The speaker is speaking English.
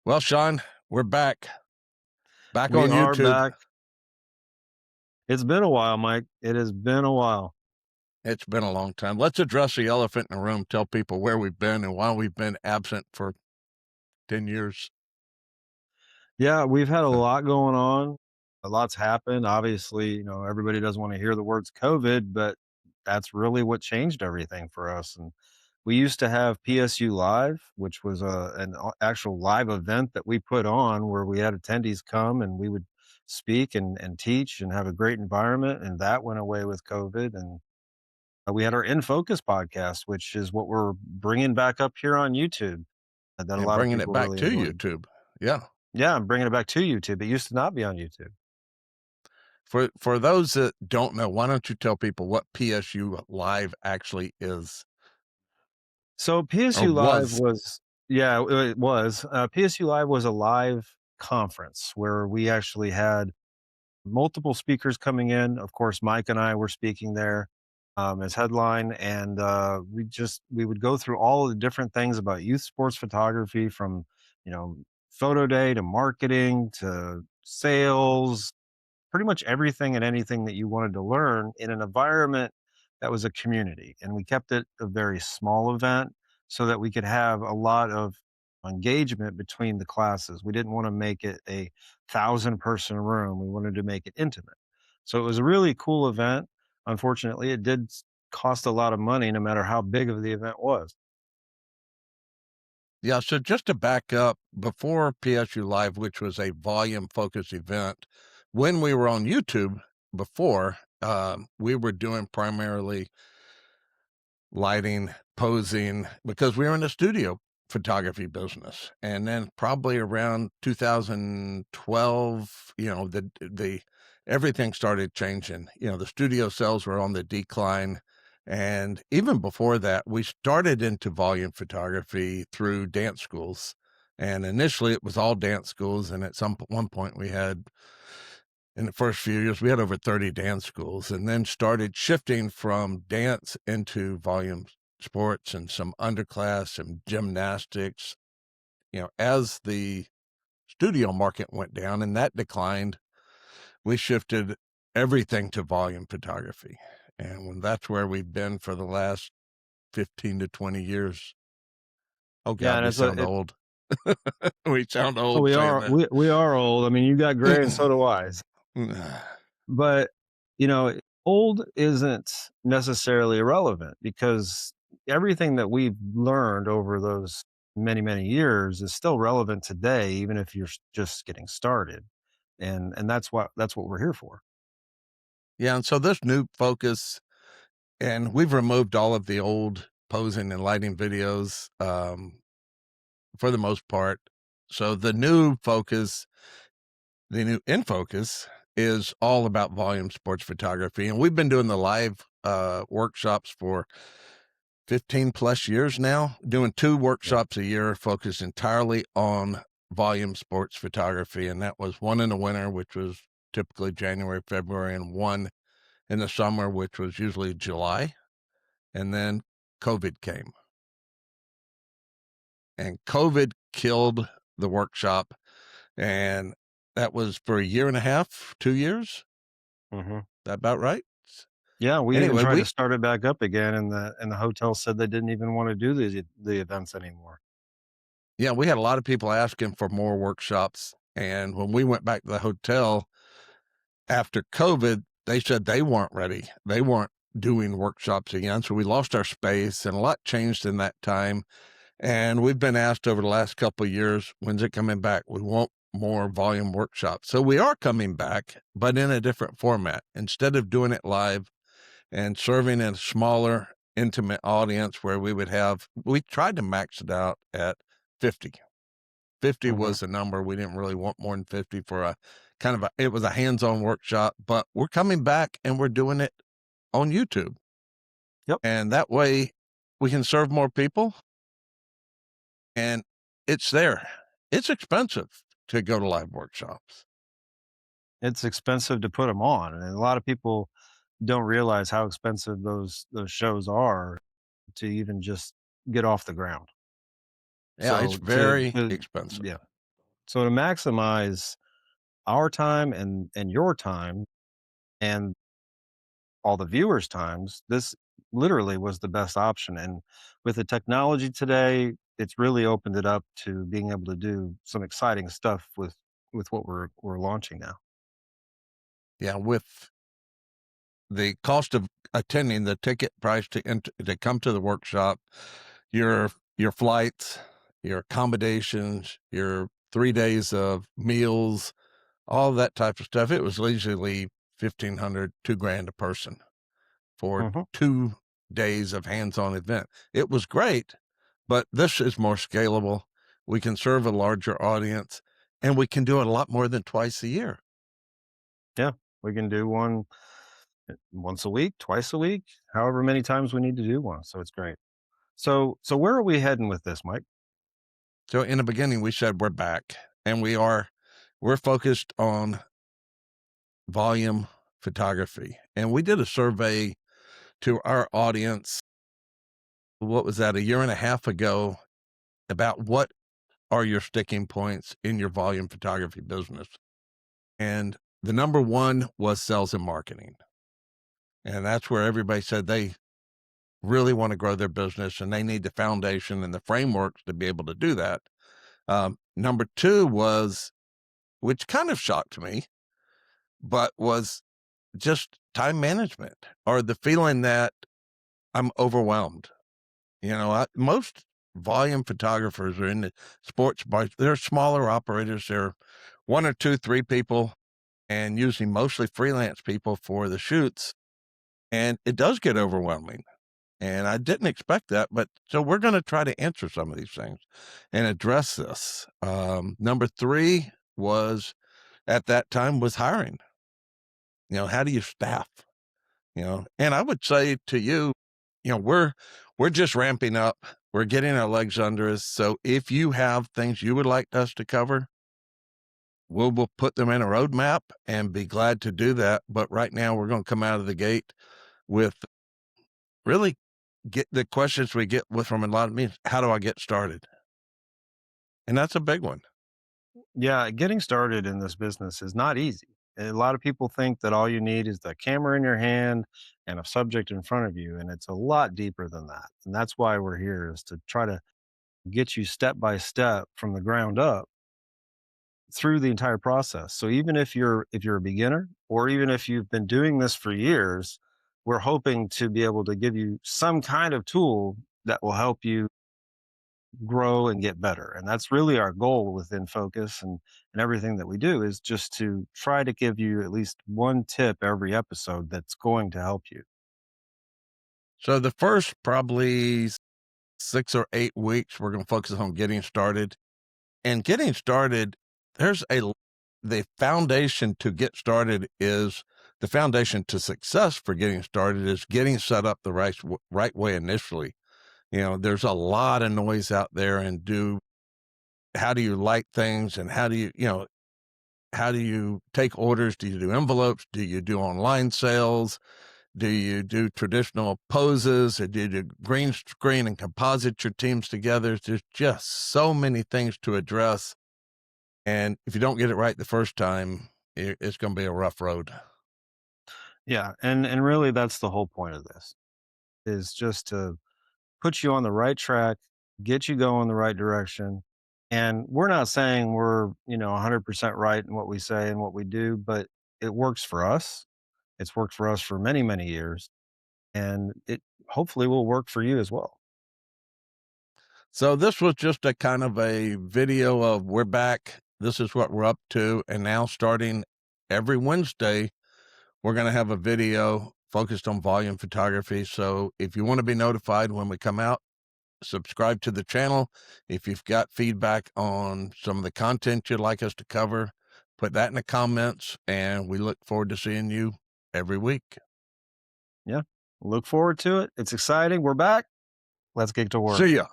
Well, Shaun, we're back We on are YouTube. back. It's been a while, Mike. It has been a while. It's been a long time. Let's address the elephant in the room, tell people where we've been and why we've been absent for 10 years. Yeah, we've had a So, lot going on. A lot's happened. Obviously, everybody doesn't want to hear the words COVID, but that's really what changed everything for us. And we used to have PSU Live, which was an actual live event that we put on where we had attendees come and we would speak and teach and have a great environment. And that went away with COVID. And we had our In Focus podcast, which is what we're bringing back up here on YouTube, that a and lot of bringing it people back really to enjoyed. YouTube. Yeah. Yeah, I'm bringing it back to YouTube. It used to not be on YouTube. For those that don't know, why don't you tell people what PSU Live actually is So or PSU Live was? was, yeah, it was. PSU Live was a live conference where we actually had multiple speakers coming in. Of course, Mike and I were speaking there as headline, and we would go through all of the different things about youth sports photography, from you know photo day to marketing to sales, pretty much everything and anything that you wanted to learn in an environment that was a community. And we kept it a very small event so that we could have a lot of engagement between the classes. We didn't want to make it a 1,000-person room. We wanted to make it intimate. So it was a really cool event. Unfortunately, it did cost a lot of money, no matter how big of the event was. Yeah, so just to back up, before PSU Live, which was a volume focused event, when we were on YouTube before, we were doing primarily lighting, posing, because we were in the studio photography business. And then probably around 2012, the everything started changing. The studio sales were on the decline. And even before that, we started into volume photography through dance schools. And initially it was all dance schools. And at one point we had, in the first few years, we had over 30 dance schools, and then started shifting from dance into volume sports and some underclass and gymnastics. As the studio market went down and that declined, we shifted everything to volume photography. And that's where we've been for the last 15 to 20 years. Oh Yeah, God, and we it's a sound it, old. We sound oh, old we saying are that. we are old. I mean, you got gray, and so do I. But, old isn't necessarily irrelevant, because everything that we've learned over those many, many years is still relevant today, even if you're just getting started. And that's what we're here for. Yeah, and so this new focus, and we've removed all of the old posing and lighting videos, for the most part. So the new In Focus, is all about volume sports photography. And we've been doing the live workshops for 15 plus years now, doing 2 Yeah. workshops a year focused entirely on volume sports photography. And that was one in the winter, which was typically January, February, and one in the summer, which was usually July. And then COVID came, and COVID killed the workshop. And that was for a year and a half, 2 years. Mhm. That about right? Yeah, we even Anyway, tried to we start it back up again, and the hotel said they didn't even wanna do the events anymore. yeah, we had a lot of people asking for more workshops. And when we went back to the hotel after COVID, they said they weren't ready. They weren't doing workshops again. So we lost our space, and a lot changed in that time. And we've been asked over the last couple of years, when's it coming back? We want more volume workshops. So we are coming back, but in a different format. Instead of doing it live and serving in a smaller, intimate audience where we tried to max it out at 50. 50 Mhm. was the number. We didn't really want more than 50 for it was a hands-on workshop, but we're coming back and we're doing it on YouTube. Yep. And that way we can serve more people, and it's there. It's expensive to go to live workshops. It's expensive to put them on, and a lot of people don't realize how expensive those shows are to even just get off the ground. Yeah, it's So to very to expensive. yeah. So to maximize our time and your time and all the viewers' times, this literally was the best option. And with the technology today, it's really opened it up to being able to do some exciting stuff with what we're launching now. Yeah, with the cost of attending, the ticket price to come to the workshop, your flights, your accommodations, your 3 days of meals, all that type of stuff, it was leisurely 1,500, 2 grand a person for Hmm. 2 days of hands-on event. It was great, but this is more scalable. We can serve a larger audience, and we can do it a lot more than twice a year. Yeah, we can do one once a week, twice a week, however many times we need to do one. So it's great. So where are we heading with this, Mike? So in the beginning, we said we're back, and we're focused on volume photography. And we did a survey to our audience, what was that, a year and a half ago, about what are your sticking points in your volume photography business. And the number one was sales and marketing. And that's where everybody said they really want to grow their business and they need the foundation and the frameworks to be able to do that. Number two was, which kind of shocked me, but was just time management or the feeling that I'm overwhelmed. Most volume photographers are in the sports bars. They're smaller operators. They're one or two, three people, and usually mostly freelance people for the shoots. And it does get overwhelming. And I didn't expect that. But so we're going to try to answer some of these things and address this. Number three was at that time was hiring. How do you staff? And I would say to you, we're just ramping up. We're getting our legs under us. So if you have things you would like us to cover, we'll put them in a roadmap and be glad to do that. But right now we're going to come out of the gate with really get the questions we get with from a lot of me. How do I get started? And that's a big one. Yeah, getting started in this business is not easy. A lot of people think that all you need is the camera in your hand and a subject in front of you, and it's a lot deeper than that. And that's why we're here is to try to get you step by step from the ground up through the entire process. So even if you're a beginner or even if you've been doing this for years, we're hoping to be able to give you some kind of tool that will help you grow and get better. And that's really our goal within Focus and everything that we do is just to try to give you at least one tip every episode that's going to help you. So the first probably 6 or 8 weeks, we're going to focus on getting started. And getting started, there's the foundation to get started is the foundation to success for getting started is getting set up the right way initially. There's a lot of noise out there and how do you light things and how do you take orders? Do you do envelopes? Do you do online sales? Do you do traditional poses? Or do you do green screen and composite your teams together? There's just so many things to address. And if you don't get it right the first time, it's going to be a rough road. Yeah, and really that's the whole point of this is just to put you on the right track, get you going the right direction. And we're not saying we're, 100% right in what we say and what we do, but it works for us. It's worked for us for many, many years, and it hopefully will work for you as well. So this was just a kind of a video of we're back. This is what we're up to. And now starting every Wednesday, we're going to have a video focused on volume photography. So if you want to be notified when we come out, subscribe to the channel. If you've got feedback on some of the content you'd like us to cover, put that in the comments, and we look forward to seeing you every week. Yeah. Look forward to it. It's exciting. We're back. Let's get to work. See ya.